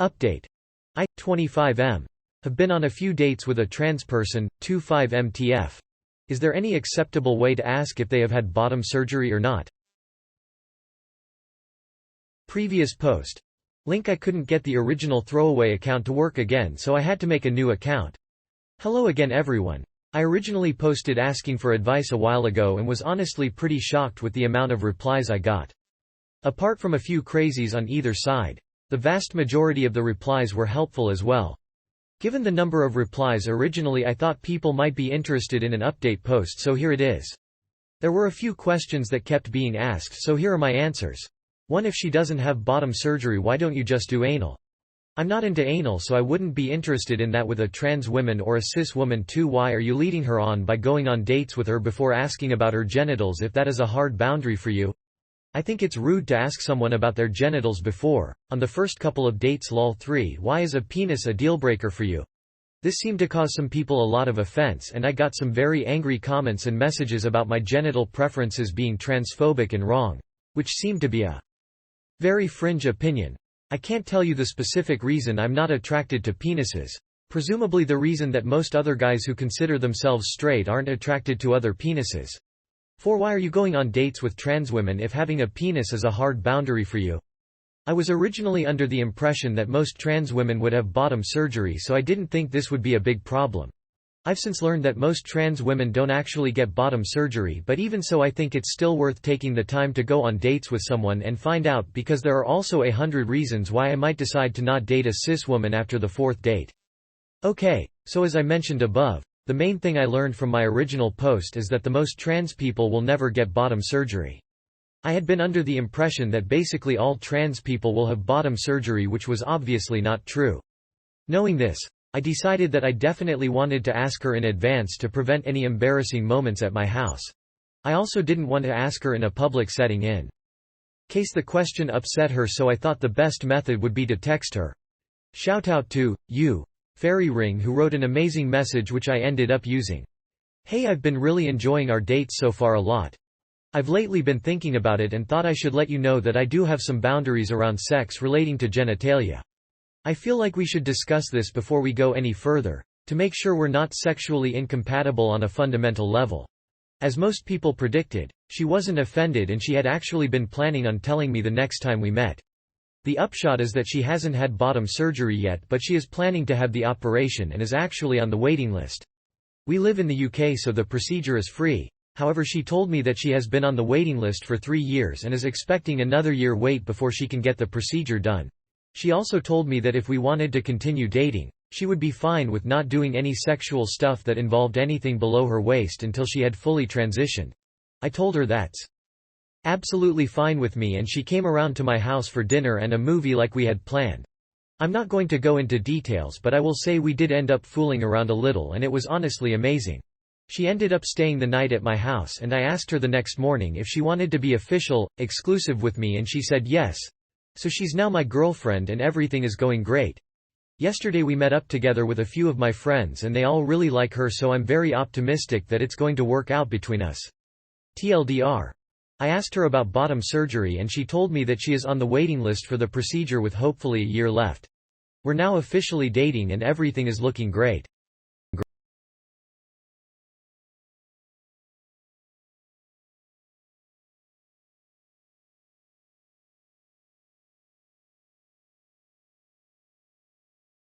Update. I, 25M. Have been on a few dates with a trans person, 25MTF. Is there any acceptable way to ask if they have had bottom surgery or not? Previous post. Link: I couldn't get the original throwaway account to work again, so I had to make a new account. Hello again everyone. I originally posted asking for advice a while ago and was honestly pretty shocked with the amount of replies I got. Apart from a few crazies on either side, the vast majority of the replies were helpful as well. Given the number of replies originally, I thought people might be interested in an update post, so here it is. There were a few questions that kept being asked, so here are my answers. 1. If she doesn't have bottom surgery, why don't you just do anal? I'm not into anal, so I wouldn't be interested in that with a trans woman or a cis woman. 2. Why are you leading her on by going on dates with her before asking about her genitals if that is a hard boundary for you? I think it's rude to ask someone about their genitals before, on the first couple of dates. Lol. 3. Why is a penis a dealbreaker for you? This seemed to cause some people a lot of offense, and I got some very angry comments and messages about my genital preferences being transphobic and wrong, which seemed to be a very fringe opinion. I can't tell you the specific reason I'm not attracted to penises. Presumably the reason that most other guys who consider themselves straight aren't attracted to other penises. 4. Why are you going on dates with trans women if having a penis is a hard boundary for you? I was originally under the impression that most trans women would have bottom surgery, so I didn't think this would be a big problem. I've since learned that most trans women don't actually get bottom surgery, but even so I think it's still worth taking the time to go on dates with someone and find out, because there are also 100 reasons why I might decide to not date a cis woman after the 4th date. Okay, so as I mentioned above, the main thing I learned from my original post is that the most trans people will never get bottom surgery. I had been under the impression that basically all trans people will have bottom surgery, which was obviously not true. Knowing this, I decided that I definitely wanted to ask her in advance to prevent any embarrassing moments at my house. I also didn't want to ask her in a public setting in case the question upset her, so I thought the best method would be to text her. Shout out to you, Fairy Ring, who wrote an amazing message which I ended up using. Hey, I've been really enjoying our dates so far a lot. I've lately been thinking about it and thought I should let you know that I do have some boundaries around sex relating to genitalia. I feel like we should discuss this before we go any further, to make sure we're not sexually incompatible on a fundamental level. As most people predicted, she wasn't offended and she had actually been planning on telling me the next time we met. The upshot is that she hasn't had bottom surgery yet, but she is planning to have the operation and is actually on the waiting list. We live in the UK, so the procedure is free. However, she told me that she has been on the waiting list for 3 years and is expecting another year wait before she can get the procedure done. She also told me that if we wanted to continue dating, she would be fine with not doing any sexual stuff that involved anything below her waist until she had fully transitioned. I told her that's absolutely fine with me, and she came around to my house for dinner and a movie like we had planned. I'm not going to go into details, but I will say we did end up fooling around a little and it was honestly amazing. She ended up staying the night at my house, and I asked her the next morning if she wanted to be official, exclusive with me, and she said yes. So she's now my girlfriend and everything is going great. Yesterday we met up together with a few of my friends and they all really like her, so I'm very optimistic that it's going to work out between us. TLDR. I asked her about bottom surgery and she told me that she is on the waiting list for the procedure with hopefully a year left. We're now officially dating and everything is looking great.